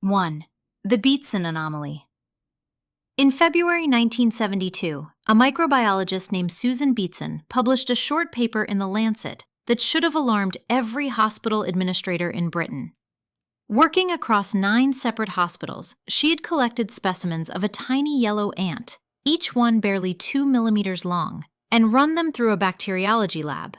1. The Beatson anomaly. In February 1972, a microbiologist named Susan Beatson published a short paper in the Lancet that should have alarmed every hospital administrator in Britain. Working across 9 separate hospitals, she had collected specimens of a tiny yellow ant, each one barely 2 millimeters long, and run them through a bacteriology lab.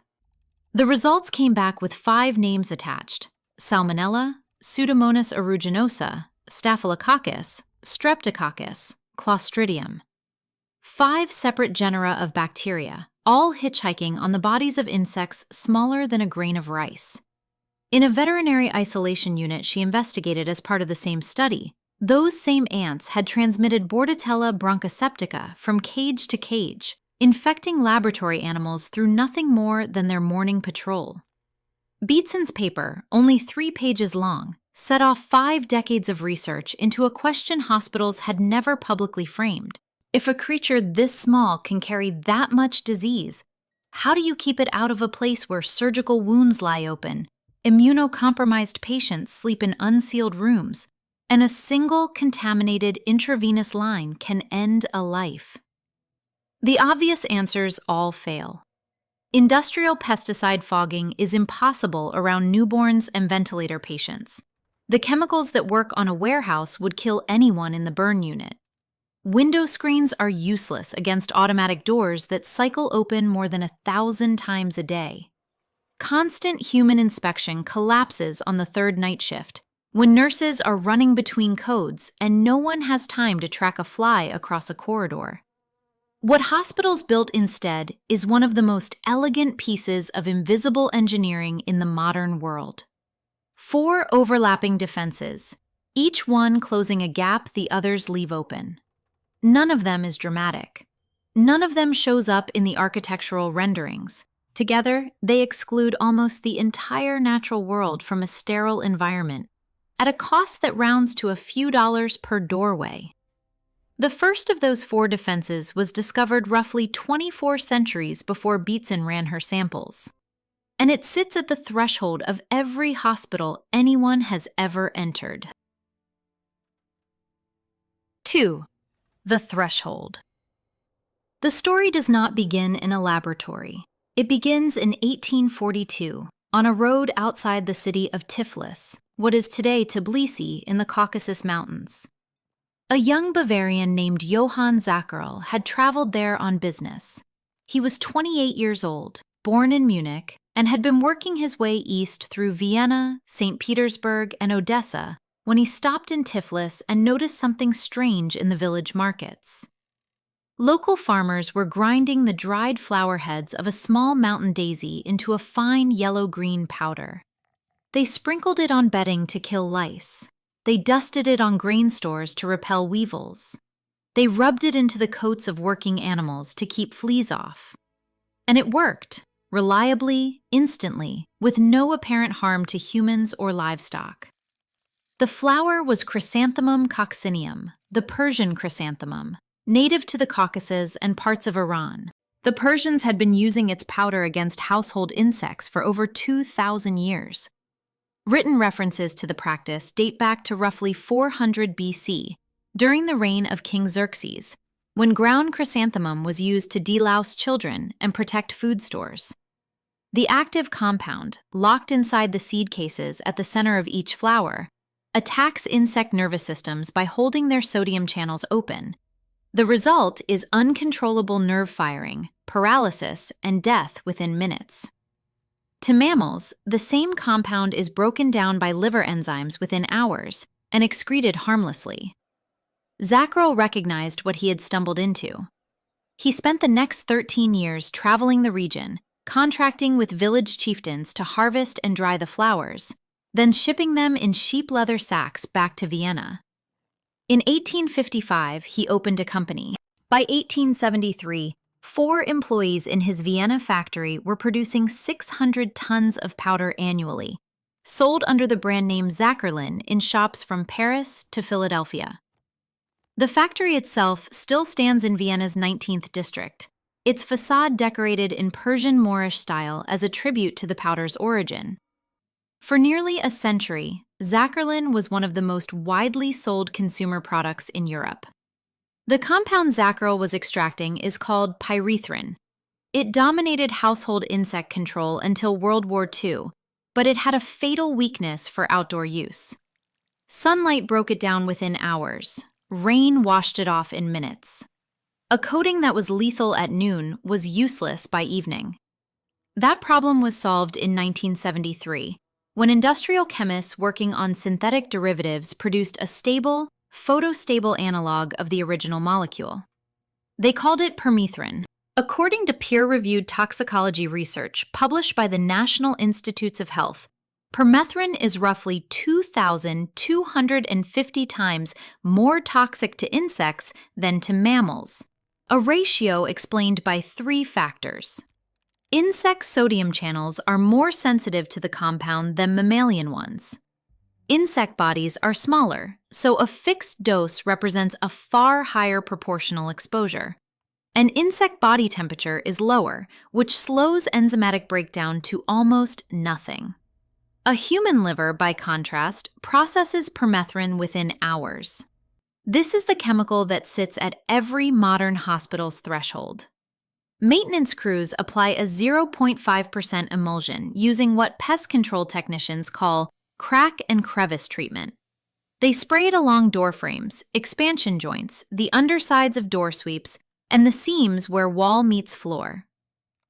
The results came back with 5 names attached: Salmonella, Pseudomonas aeruginosa, Staphylococcus, Streptococcus, Clostridium. 5 separate genera of bacteria, all hitchhiking on the bodies of insects smaller than a grain of rice. In a veterinary isolation unit she investigated as part of the same study, those same ants had transmitted Bordetella bronchoseptica from cage to cage, infecting laboratory animals through nothing more than their morning patrol. Beatson's paper, only 3 pages long, set off 5 decades of research into a question hospitals had never publicly framed. If a creature this small can carry that much disease, how do you keep it out of a place where surgical wounds lie open, immunocompromised patients sleep in unsealed rooms, and a single contaminated intravenous line can end a life? The obvious answers all fail. Industrial pesticide fogging is impossible around newborns and ventilator patients. The chemicals that work on a warehouse would kill anyone in the burn unit. Window screens are useless against automatic doors that cycle open more than 1,000 times a day. Constant human inspection collapses on the 3rd night shift, when nurses are running between codes and no one has time to track a fly across a corridor. What hospitals built instead is one of the most elegant pieces of invisible engineering in the modern world. 4 overlapping defenses, each one closing a gap the others leave open. None of them is dramatic. None of them shows up in the architectural renderings. Together, they exclude almost the entire natural world from a sterile environment, at a cost that rounds to a few dollars per doorway. The first of those 4 defenses was discovered roughly 24 centuries before Beatson ran her samples. And it sits at the threshold of every hospital anyone has ever entered. 2. The threshold. The story does not begin in a laboratory. It begins in 1842, on a road outside the city of Tiflis, what is today Tbilisi in the Caucasus Mountains. A young Bavarian named Johann Zacherl had traveled there on business. He was 28 years old, born in Munich, and had been working his way east through Vienna, St. Petersburg, and Odessa when he stopped in Tiflis and noticed something strange in the village markets. Local farmers were grinding the dried flower heads of a small mountain daisy into a fine yellow-green powder. They sprinkled it on bedding to kill lice. They dusted it on grain stores to repel weevils. They rubbed it into the coats of working animals to keep fleas off. And it worked, reliably, instantly, with no apparent harm to humans or livestock. The flower was Chrysanthemum coccineum, the Persian chrysanthemum, native to the Caucasus and parts of Iran. The Persians had been using its powder against household insects for over 2,000 years. Written references to the practice date back to roughly 400 BC, during the reign of King Xerxes, when ground chrysanthemum was used to delouse children and protect food stores. The active compound, locked inside the seed cases at the center of each flower, attacks insect nervous systems by holding their sodium channels open. The result is uncontrollable nerve firing, paralysis, and death within minutes. To mammals, the same compound is broken down by liver enzymes within hours and excreted harmlessly. Zacherl recognized what he had stumbled into. He spent the next 13 years traveling the region, contracting with village chieftains to harvest and dry the flowers, then shipping them in sheep leather sacks back to Vienna. In 1855, he opened a company. By 1873, 4 employees in his Vienna factory were producing 600 tons of powder annually, sold under the brand name Zacherlin in shops from Paris to Philadelphia. The factory itself still stands in Vienna's 19th district, its facade decorated in Persian Moorish style as a tribute to the powder's origin. For nearly a century, Zacherlin was one of the most widely sold consumer products in Europe. The compound Zacherl was extracting is called Pyrethrin. It dominated household insect control until World War II, but it had a fatal weakness for outdoor use. Sunlight broke it down within hours. Rain washed it off in minutes. A coating that was lethal at noon was useless by evening. That problem was solved in 1973, when industrial chemists working on synthetic derivatives produced a stable, photostable analog of the original molecule. They called it Permethrin. According to peer-reviewed toxicology research published by the National Institutes of Health, Permethrin is roughly 2,250 times more toxic to insects than to mammals, a ratio explained by 3 factors. Insect sodium channels are more sensitive to the compound than mammalian ones. Insect bodies are smaller, so a fixed dose represents a far higher proportional exposure. And insect body temperature is lower, which slows enzymatic breakdown to almost nothing. A human liver, by contrast, processes permethrin within hours. This is the chemical that sits at every modern hospital's threshold. Maintenance crews apply a 0.5% emulsion using what pest control technicians call crack and crevice treatment. They spray it along door frames, expansion joints, the undersides of door sweeps, and the seams where wall meets floor.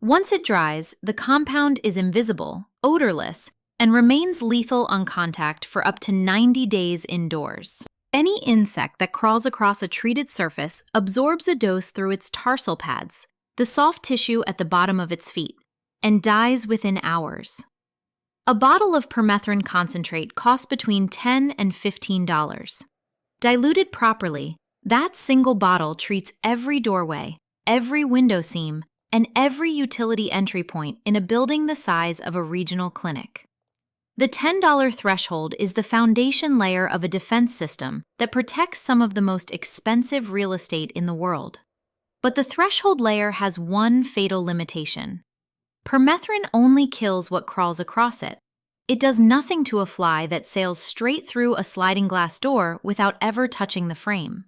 Once it dries, the compound is invisible, odorless, and remains lethal on contact for up to 90 days indoors. Any insect that crawls across a treated surface absorbs a dose through its tarsal pads, the soft tissue at the bottom of its feet, and dies within hours. A bottle of permethrin concentrate costs between $10 and $15. Diluted properly, that single bottle treats every doorway, every window seam, and every utility entry point in a building the size of a regional clinic. The $10 threshold is the foundation layer of a defense system that protects some of the most expensive real estate in the world. But the threshold layer has one fatal limitation. Permethrin only kills what crawls across it. It does nothing to a fly that sails straight through a sliding glass door without ever touching the frame.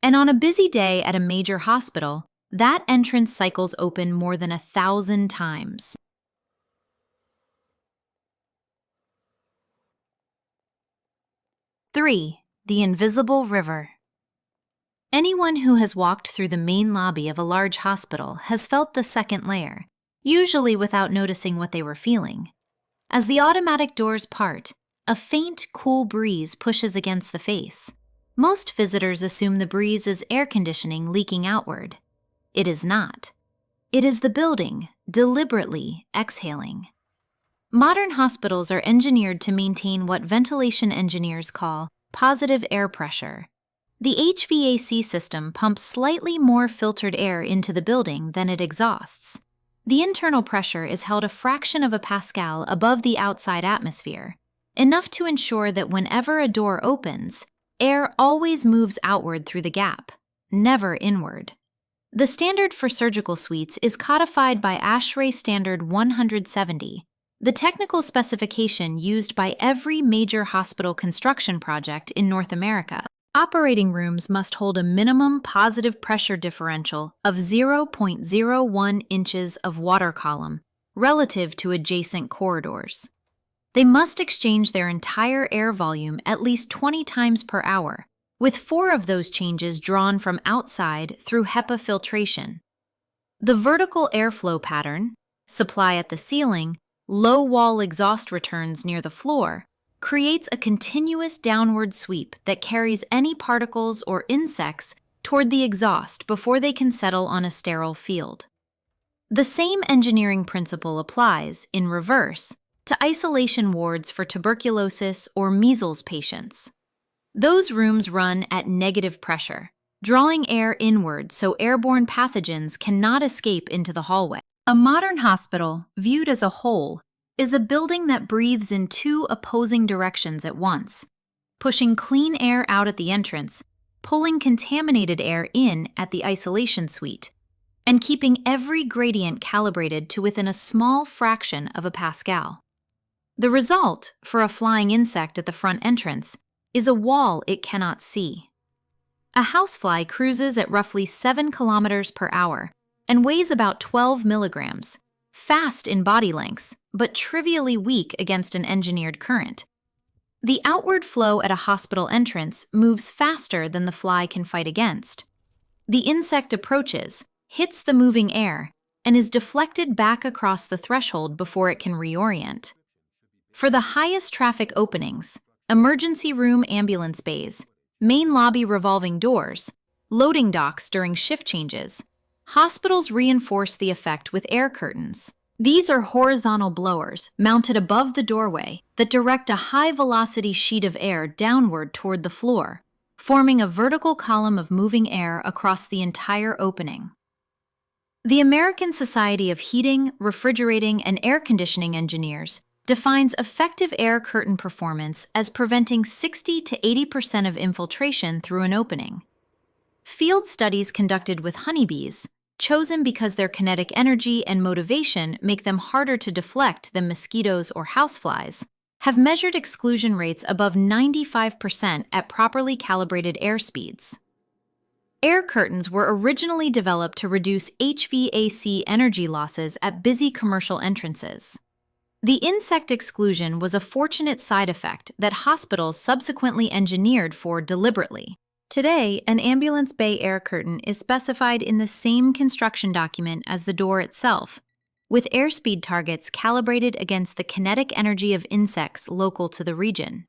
And on a busy day at a major hospital, that entrance cycles open more than 1,000 times. Three, the invisible river. Anyone who has walked through the main lobby of a large hospital has felt the second layer, usually without noticing what they were feeling. As the automatic doors part, a faint, cool breeze pushes against the face. Most visitors assume the breeze is air conditioning leaking outward. It is not. It is the building, deliberately exhaling. Modern hospitals are engineered to maintain what ventilation engineers call positive air pressure. The HVAC system pumps slightly more filtered air into the building than it exhausts. The internal pressure is held a fraction of a pascal above the outside atmosphere, enough to ensure that whenever a door opens, air always moves outward through the gap, never inward. The standard for surgical suites is codified by ASHRAE Standard 170, the technical specification used by every major hospital construction project in North America. Operating rooms must hold a minimum positive pressure differential of 0.01 inches of water column relative to adjacent corridors. They must exchange their entire air volume at least 20 times per hour, with 4 of those changes drawn from outside through HEPA filtration. The vertical airflow pattern, supply at the ceiling, low wall exhaust returns near the floor, creates a continuous downward sweep that carries any particles or insects toward the exhaust before they can settle on a sterile field. The same engineering principle applies, in reverse, to isolation wards for tuberculosis or measles patients. Those rooms run at negative pressure, drawing air inward so airborne pathogens cannot escape into the hallway. A modern hospital, viewed as a whole, is a building that breathes in 2 opposing directions at once, pushing clean air out at the entrance, pulling contaminated air in at the isolation suite, and keeping every gradient calibrated to within a small fraction of a pascal. The result, for a flying insect at the front entrance, is a wall it cannot see. A housefly cruises at roughly 7 kilometers per hour and weighs about 12 milligrams, fast in body lengths, but trivially weak against an engineered current. The outward flow at a hospital entrance moves faster than the fly can fight against. The insect approaches, hits the moving air, and is deflected back across the threshold before it can reorient. For the highest traffic openings, emergency room ambulance bays, main lobby revolving doors, loading docks during shift changes, hospitals reinforce the effect with air curtains. These are horizontal blowers mounted above the doorway that direct a high-velocity sheet of air downward toward the floor, forming a vertical column of moving air across the entire opening. The American Society of Heating, Refrigerating, and Air Conditioning Engineers defines effective air curtain performance as preventing 60 to 80% of infiltration through an opening. Field studies conducted with honeybees, chosen because their kinetic energy and motivation make them harder to deflect than mosquitoes or houseflies, have measured exclusion rates above 95% at properly calibrated air speeds. Air curtains were originally developed to reduce HVAC energy losses at busy commercial entrances. The insect exclusion was a fortunate side effect that hospitals subsequently engineered for deliberately. Today, an ambulance bay air curtain is specified in the same construction document as the door itself, with airspeed targets calibrated against the kinetic energy of insects local to the region.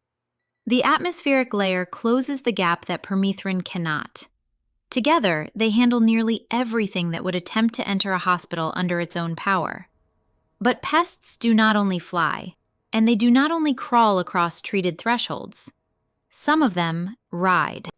The atmospheric layer closes the gap that permethrin cannot. Together, they handle nearly everything that would attempt to enter a hospital under its own power. But pests do not only fly, and they do not only crawl across treated thresholds. Some of them ride.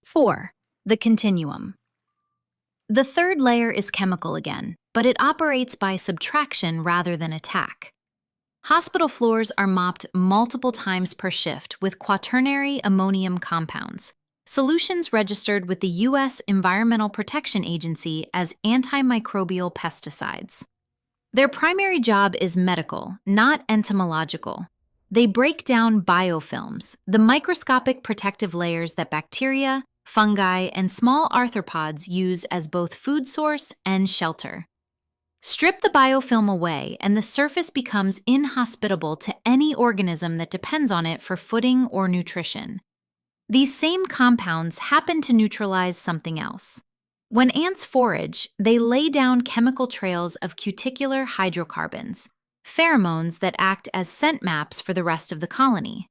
Four, the continuum. The third layer is chemical again, but it operates by subtraction rather than attack. Hospital floors are mopped multiple times per shift with quaternary ammonium compounds, solutions registered with the U.S. Environmental Protection Agency as antimicrobial pesticides. Their primary job is medical, not entomological. They break down biofilms, the microscopic protective layers that bacteria, fungi, and small arthropods use as both food source and shelter. Strip the biofilm away, and the surface becomes inhospitable to any organism that depends on it for footing or nutrition. These same compounds happen to neutralize something else. When ants forage, they lay down chemical trails of cuticular hydrocarbons, pheromones that act as scent maps for the rest of the colony.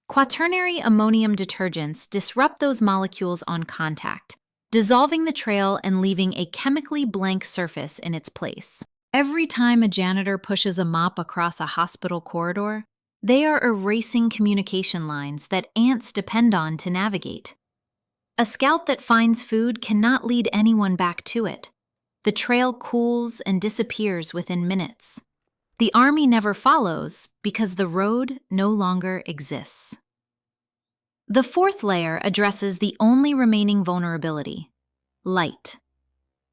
Quaternary ammonium detergents disrupt those molecules on contact, dissolving the trail and leaving a chemically blank surface in its place. Every time a janitor pushes a mop across a hospital corridor, they are erasing communication lines that ants depend on to navigate. A scout that finds food cannot lead anyone back to it. The trail cools and disappears within minutes. The army never follows because the road no longer exists. The fourth layer addresses the only remaining vulnerability: light.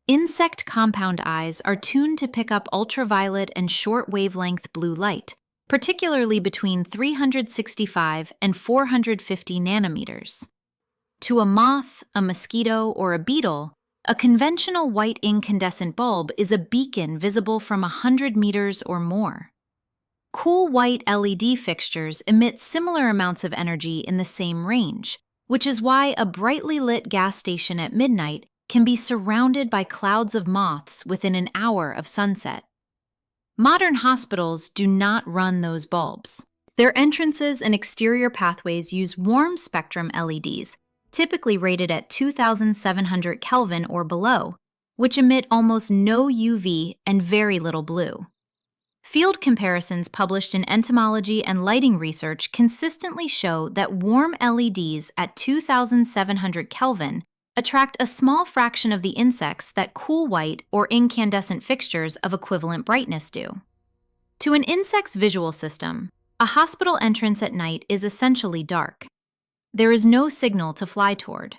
Insect compound eyes are tuned to pick up ultraviolet and short wavelength blue light, particularly between 365 and 450 nanometers. To a moth, a mosquito, or a beetle, a conventional white incandescent bulb is a beacon visible from 100 meters or more. Cool white LED fixtures emit similar amounts of energy in the same range, which is why a brightly lit gas station at midnight can be surrounded by clouds of moths within an hour of sunset. Modern hospitals do not run those bulbs. Their entrances and exterior pathways use warm spectrum LEDs, typically rated at 2,700 Kelvin or below, which emit almost no UV and very little blue. Field comparisons published in entomology and lighting research consistently show that warm LEDs at 2,700 Kelvin attract a small fraction of the insects that cool white or incandescent fixtures of equivalent brightness do. To an insect's visual system, A hospital entrance at night is essentially dark. There is no signal to fly toward.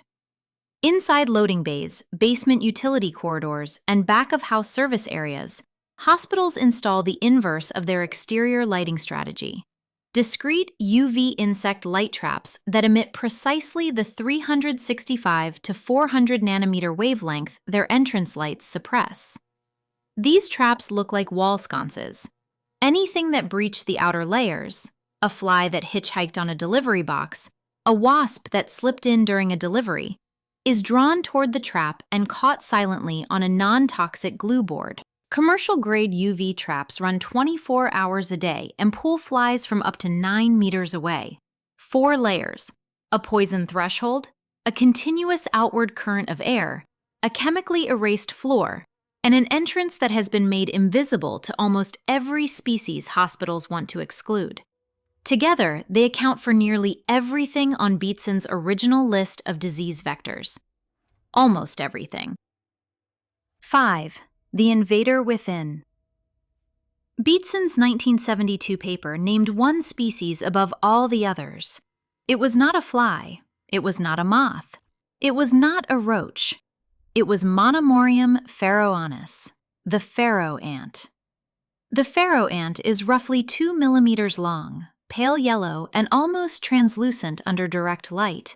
Inside loading bays, basement utility corridors, and back-of-house service areas, hospitals install the inverse of their exterior lighting strategy: discrete UV insect light traps that emit precisely the 365 to 400 nanometer wavelength their entrance lights suppress. These traps look like wall sconces. Anything that breached the outer layers, a fly that hitchhiked on a delivery box, a wasp that slipped in during a delivery, is drawn toward the trap and caught silently on a non-toxic glue board. Commercial-grade UV traps run 24 hours a day and pull flies from up to 9 meters away. 4 layers: a poison threshold, a continuous outward current of air, a chemically erased floor, and an entrance that has been made invisible to almost every species hospitals want to exclude. Together, they account for nearly everything on Beatson's original list of disease vectors. Almost everything. 5. The invader within. Beatson's 1972 paper named one species above all the others. It was not a fly. It was not a moth. It was not a roach. It was Monomorium pharaohanus, the pharaoh ant. The pharaoh ant is roughly 2 millimeters long, pale yellow, and almost translucent under direct light.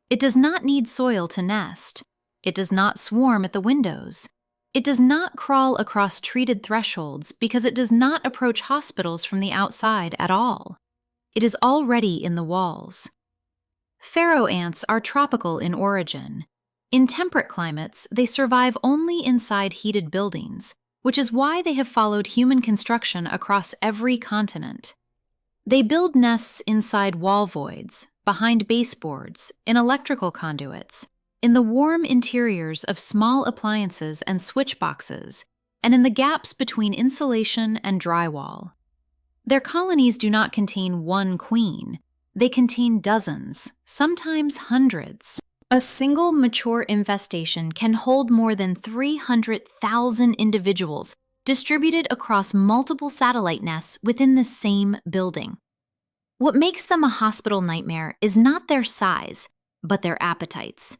It does not need soil to nest. It does not swarm at the windows. It does not crawl across treated thresholds because it does not approach hospitals from the outside at all. It is already in the walls. Pharaoh ants are tropical in origin. In temperate climates, they survive only inside heated buildings, which is why they have followed human construction across every continent. They build nests inside wall voids, behind baseboards, in electrical conduits, in the warm interiors of small appliances and switch boxes, and in the gaps between insulation and drywall. Their colonies do not contain one queen. They contain dozens, sometimes hundreds. A single mature infestation can hold more than 300,000 individuals distributed across multiple satellite nests within the same building. What makes them a hospital nightmare is not their size, but their appetites.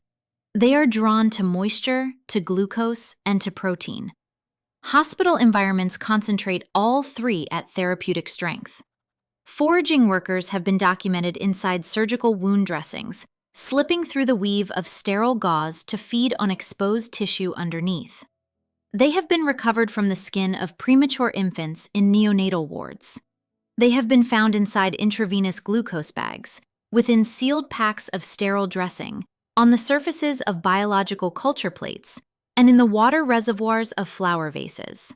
They are drawn to moisture, to glucose, and to protein. Hospital environments concentrate all three at therapeutic strength. Foraging workers have been documented inside surgical wound dressings, slipping through the weave of sterile gauze to feed on exposed tissue underneath. They have been recovered from the skin of premature infants in neonatal wards. They have been found inside intravenous glucose bags, within sealed packs of sterile dressing, on the surfaces of biological culture plates, and in the water reservoirs of flower vases.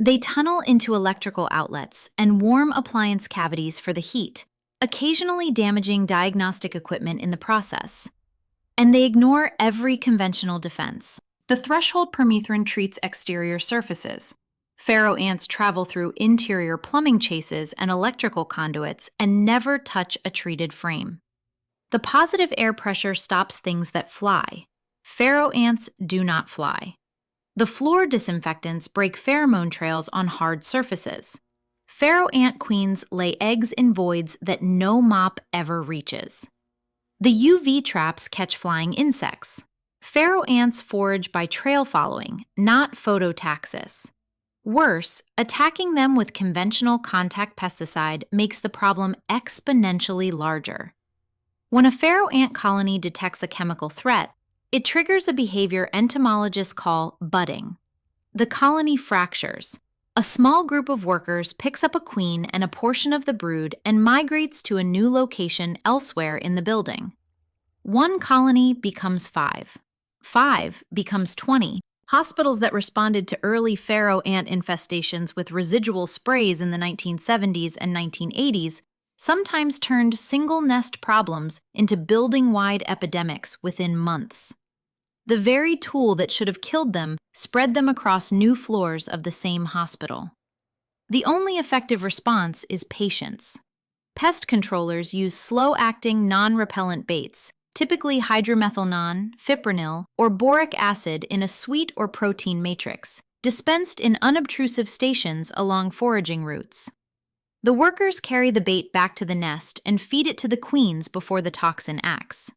They tunnel into electrical outlets and warm appliance cavities for the heat, occasionally damaging diagnostic equipment in the process. And they ignore every conventional defense. The threshold permethrin treats exterior surfaces. Pharaoh ants travel through interior plumbing chases and electrical conduits and never touch a treated frame. The positive air pressure stops things that fly. Pharaoh ants do not fly. The floor disinfectants break pheromone trails on hard surfaces. Pharaoh ant queens lay eggs in voids that no mop ever reaches. The UV traps catch flying insects. Pharaoh ants forage by trail following, not phototaxis. Worse, attacking them with conventional contact pesticide makes the problem exponentially larger. When a pharaoh ant colony detects a chemical threat, it triggers a behavior entomologists call budding. The colony fractures. A small group of workers picks up a queen and a portion of the brood and migrates to a new location elsewhere in the building. One colony becomes 5. 5 becomes 20. Hospitals that responded to early pharaoh ant infestations with residual sprays in the 1970s and 1980s sometimes turned single-nest problems into building-wide epidemics within months. The very tool that should have killed them spread them across new floors of the same hospital. The only effective response is patience. Pest controllers use slow-acting, non-repellent baits, typically hydromethylnon, fipronil, or boric acid in a sweet or protein matrix, dispensed in unobtrusive stations along foraging routes. The workers carry the bait back to the nest and feed it to the queens before the toxin acts.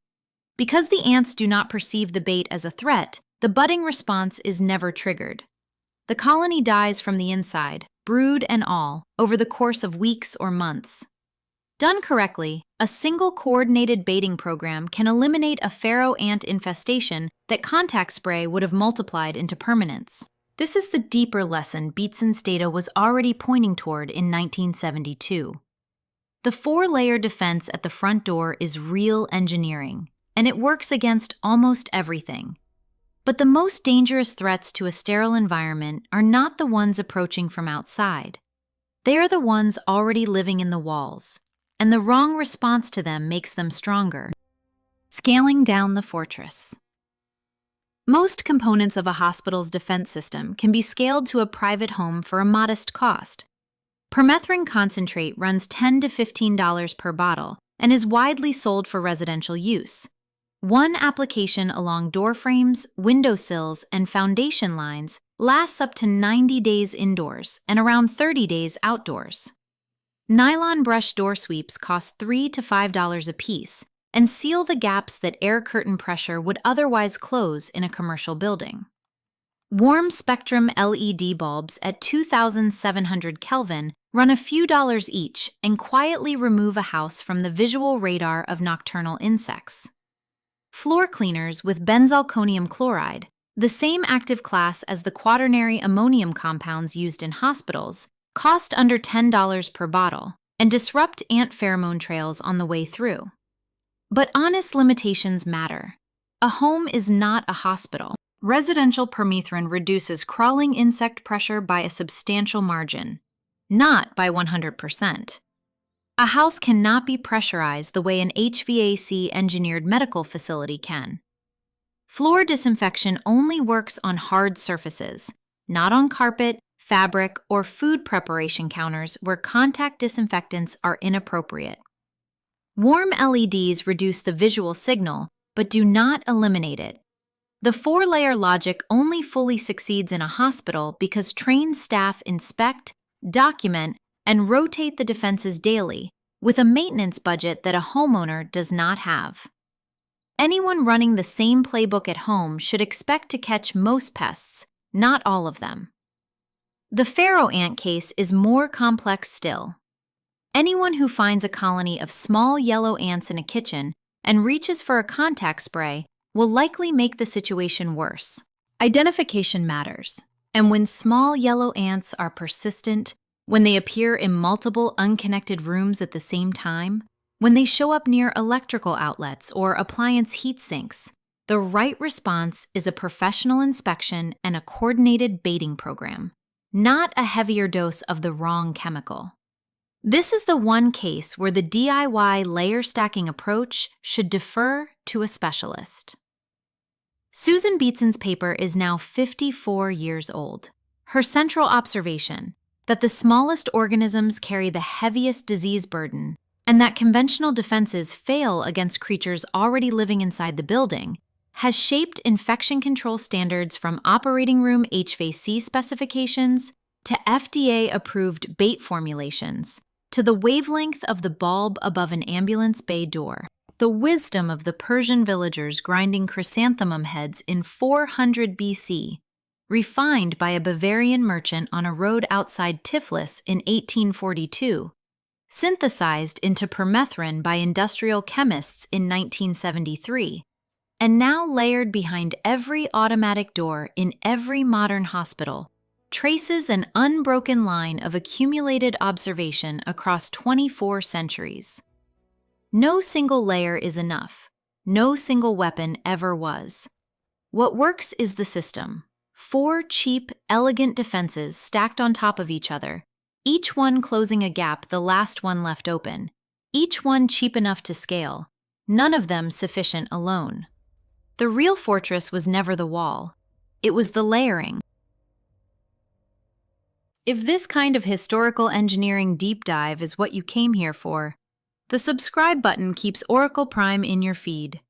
Because the ants do not perceive the bait as a threat, the budding response is never triggered. The colony dies from the inside, brood and all, over the course of weeks or months. Done correctly, a single coordinated baiting program can eliminate a Pharaoh ant infestation that contact spray would have multiplied into permanence. This is the deeper lesson Beatson's data was already pointing toward in 1972. The 4-layer defense at the front door is real engineering, and it works against almost everything. But the most dangerous threats to a sterile environment are not the ones approaching from outside. They are the ones already living in the walls, and the wrong response to them makes them stronger. Scaling down the fortress. Most components of a hospital's defense system can be scaled to a private home for a modest cost. Permethrin concentrate runs $10 to $15 per bottle and is widely sold for residential use. One application along door frames, windowsills, and foundation lines lasts up to 90 days indoors and around 30 days outdoors. Nylon brush door sweeps cost $3 to $5 apiece and seal the gaps that air curtain pressure would otherwise close in a commercial building. Warm spectrum LED bulbs at 2,700 Kelvin run a few dollars each and quietly remove a house from the visual radar of nocturnal insects. Floor cleaners with benzalkonium chloride, the same active class as the quaternary ammonium compounds used in hospitals, cost under $10 per bottle and disrupt ant pheromone trails on the way through. But honest limitations matter. A home is not a hospital. Residential permethrin reduces crawling insect pressure by a substantial margin, not by 100%. A house cannot be pressurized the way an HVAC-engineered medical facility can. Floor disinfection only works on hard surfaces, not on carpet, fabric, or food preparation counters where contact disinfectants are inappropriate. Warm LEDs reduce the visual signal, but do not eliminate it. The 4-layer logic only fully succeeds in a hospital because trained staff inspect, document, and rotate the defenses daily, with a maintenance budget that a homeowner does not have. Anyone running the same playbook at home should expect to catch most pests, not all of them. The Pharaoh ant case is more complex still. Anyone who finds a colony of small yellow ants in a kitchen and reaches for a contact spray will likely make the situation worse. Identification matters, and when small yellow ants are persistent, when they appear in multiple unconnected rooms at the same time, when they show up near electrical outlets or appliance heat sinks, the right response is a professional inspection and a coordinated baiting program, not a heavier dose of the wrong chemical. This is the one case where the DIY layer stacking approach should defer to a specialist. Susan Beatson's paper is now 54 years old. Her central observation, that the smallest organisms carry the heaviest disease burden, and that conventional defenses fail against creatures already living inside the building, has shaped infection control standards from operating room HVAC specifications to FDA-approved bait formulations, to the wavelength of the bulb above an ambulance bay door. The wisdom of the Persian villagers grinding chrysanthemum heads in 400 BC, refined by a Bavarian merchant on a road outside Tiflis in 1842, synthesized into permethrin by industrial chemists in 1973, and now layered behind every automatic door in every modern hospital, traces an unbroken line of accumulated observation across 24 centuries. No single layer is enough. No single weapon ever was. What works is the system. 4 cheap, elegant defenses stacked on top of each other, each one closing a gap the last one left open, each one cheap enough to scale, none of them sufficient alone. The real fortress was never the wall. It was the layering. If this kind of historical engineering deep dive is what you came here for, the subscribe button keeps Oracle Prime in your feed.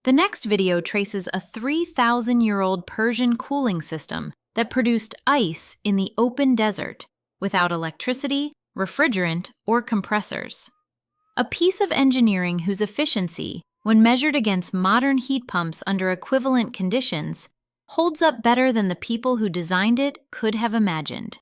The next video traces a 3,000-year-old Persian cooling system that produced ice in the open desert without electricity, refrigerant, or compressors. A piece of engineering whose efficiency, when measured against modern heat pumps under equivalent conditions, holds up better than the people who designed it could have imagined.